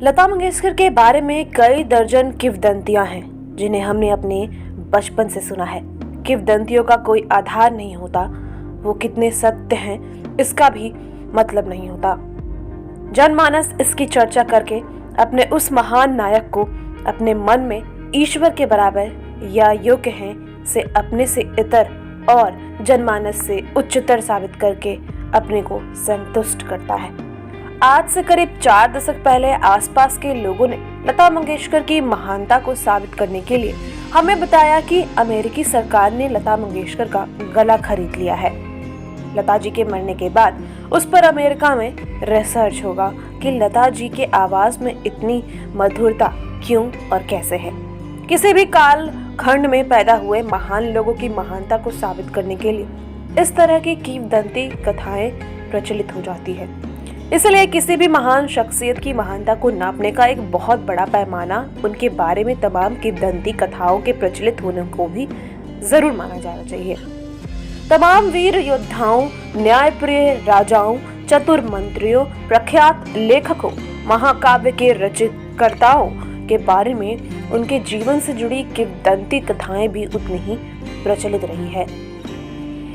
लता मंगेशकर के बारे में कई दर्जन किंवदंतियां हैं जिन्हें हमने अपने बचपन से सुना है। किंवदंतियों का कोई आधार नहीं होता, वो कितने सत्य हैं इसका भी मतलब नहीं होता। जनमानस इसकी चर्चा करके अपने उस महान नायक को अपने मन में ईश्वर के बराबर या योग्य हैं से अपने से इतर और जनमानस से उच्चतर साबित करके अपने को संतुष्ट करता है। आज से करीब 4 दशक पहले आसपास के लोगों ने लता मंगेशकर की महानता को साबित करने के लिए हमें बताया कि अमेरिकी सरकार ने लता मंगेशकर का गला खरीद लिया है। लता जी के मरने के बाद उस पर अमेरिका में रिसर्च होगा कि लता जी के आवाज में इतनी मधुरता क्यों और कैसे है। किसी भी काल खंड में पैदा हुए महान लोगों की महानता को साबित करने के लिए इस तरह की किंवदंती कथाएं प्रचलित हो जाती है। इसलिए किसी भी महान शख्सियत की महानता को नापने का एक बहुत बड़ा पैमाना उनके बारे में तमाम किंवदंती कथाओं के प्रचलित होने को भी जरूर माना जाना चाहिए। तमाम वीर योद्धाओं, न्यायप्रिय राजाओं, चतुर मंत्रियों, प्रख्यात लेखकों, महाकाव्य के रचयिताओं के बारे में उनके जीवन से जुड़ी किंवदंती कथाएं भी उतनी ही प्रचलित रही है।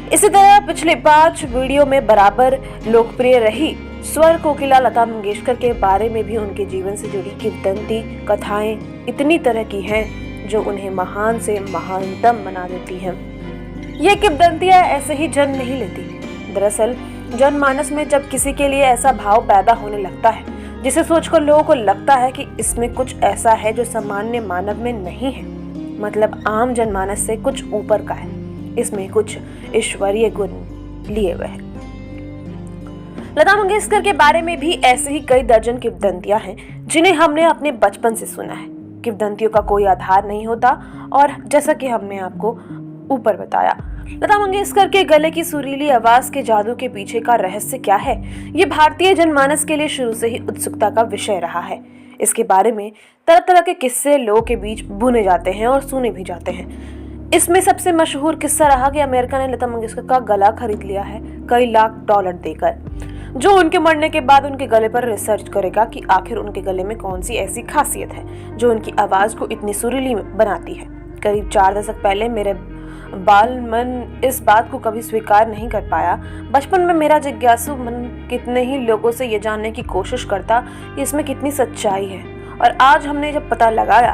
इसी तरह पिछले 5 वीडियो में बराबर लोकप्रिय रही स्वर कोकिला लता मंगेशकर के बारे में भी उनके जीवन से जुड़ी किंवदंती कथाएं इतनी तरह की हैं जो उन्हें महान से महानतम बना देती हैं। ये किंवदंतियां ऐसे ही जन्म नहीं लेती। दरअसल जनमानस में जब किसी के लिए ऐसा भाव पैदा होने लगता है जिसे सोचकर लोगों को लगता है कि इसमें कुछ ऐसा है जो सामान्य मानव में नहीं है, मतलब आम जनमानस से कुछ ऊपर का है, इसमें कुछ ईश्वरीय गुण लिए हुए हैं। लता मंगेशकर के बारे में भी ऐसे ही कई दर्जन किंवदंतियां हैं जिन्हें हमने अपने बचपन से सुना है। किंवदंतियों का कोई आधार नहीं होता और जैसा कि हमने आपको ऊपर बताया, लता मंगेशकर के गले की सुरीली आवाज के जादू के पीछे का रहस्य क्या है, ये भारतीय जनमानस के लिए शुरू से ही उत्सुकता का विषय रहा है। इसके बारे में तरह तरह के किस्से लोगों के बीच बुने जाते हैं और सुने भी जाते हैं। इसमें सबसे मशहूर किस्सा रहा कि अमेरिका ने लता मंगेशकर का गला खरीद लिया है कई लाख डॉलर देकर, जो उनके मरने के बाद उनके गले पर रिसर्च करेगा कि आखिर उनके गले में कौन सी ऐसी खासियत है जो उनकी आवाज को इतनी सुरीली बनाती है। करीब 4 दशक पहले मेरे बाल मन इस बात को कभी स्वीकार नहीं कर पाया। बचपन में मेरा जिज्ञासु मन कितने ही लोगों से ये जानने की कोशिश करता कि इसमें कितनी सच्चाई है, और आज हमने जब पता लगाया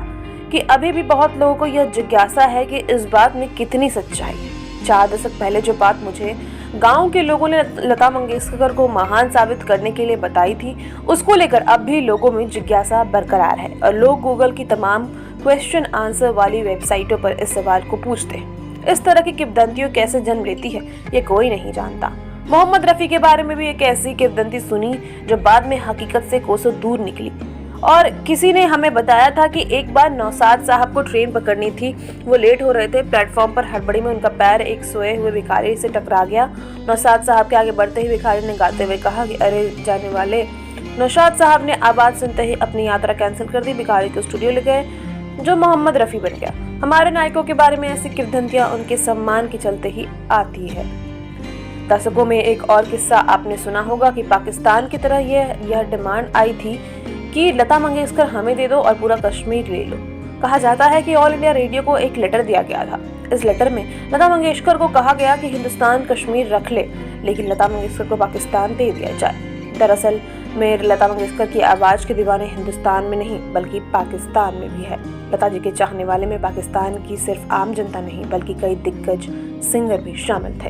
कि अभी भी बहुत लोगों को यह जिज्ञासा है कि इस बात में कितनी सच्चाई है। 4 दशक पहले जो बात मुझे गांव के लोगों ने लता मंगेशकर को महान साबित करने के लिए बताई थी, उसको लेकर अब भी लोगों में जिज्ञासा बरकरार है और लोग गूगल की तमाम क्वेश्चन आंसर वाली वेबसाइटों पर इस सवाल को पूछते हैं। इस तरह की किंवदंतियों कैसे जन्म लेती है ये कोई नहीं जानता। मोहम्मद रफी के बारे में भी एक ऐसी किंवदंती सुनी जो बाद में हकीकत से कोसों दूर निकली, और किसी ने हमें बताया था कि एक बार नौशाद साहब को ट्रेन पकड़नी थी, वो लेट हो रहे थे। प्लेटफॉर्म पर हड़बड़ी में उनका पैर एक सोए हुए भिखारी से टकरा गया। नौशाद साहब के आगे बढ़ते ही भिखारी ने गाते हुए कहा कि अरे जाने वाले। नौशाद साहब ने आवाज सुनते ही अपनी यात्रा कैंसिल कर दी, भिखारी को स्टूडियो ले गए जो मोहम्मद रफी बन गया। हमारे नायकों के बारे में ऐसी किंवदंतियां उनके सम्मान के चलते ही आती है। दशकों में एक और किस्सा आपने सुना होगा कि पाकिस्तान की तरह यह डिमांड आई थी कि लता मंगेशकर हमें दे दो और पूरा कश्मीर ले लो। कहा जाता है कि ऑल इंडिया रेडियो को एक लेटर दिया गया था। इस लेटर में लता मंगेशकर को कहा गया कि हिंदुस्तान कश्मीर रख ले, लेकिन लता मंगेशकर को पाकिस्तान दे दिया जाए। दरअसल में लता मंगेशकर की आवाज के दीवाने हिंदुस्तान में नहीं बल्कि पाकिस्तान में भी है। लता जी के चाहने वाले में पाकिस्तान की सिर्फ आम जनता नहीं बल्कि कई दिग्गज सिंगर भी शामिल थे।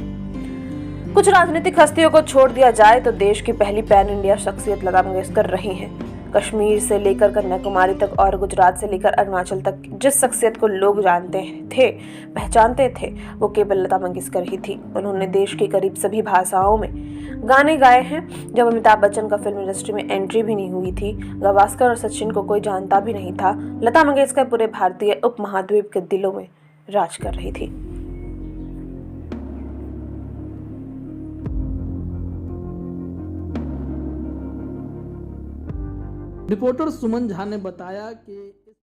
कुछ राजनीतिक हस्तियों को छोड़ दिया जाए तो देश की पहली पैन इंडिया शख्सियत लता मंगेशकर रही हैं। कश्मीर से लेकर कन्याकुमारी तक और गुजरात से लेकर अरुणाचल तक जिस शख्सियत को लोग जानते थे, पहचानते थे, वो केवल लता मंगेशकर ही थी। उन्होंने देश की करीब सभी भाषाओं में गाने गाए हैं। जब अमिताभ बच्चन का फिल्म इंडस्ट्री में एंट्री भी नहीं हुई थी, गावस्कर और सचिन को कोई जानता भी नहीं था, लता मंगेशकर पूरे भारतीय उपमहाद्वीप के दिलों में राज कर रही थी। रिपोर्टर सुमन झा ने बताया कि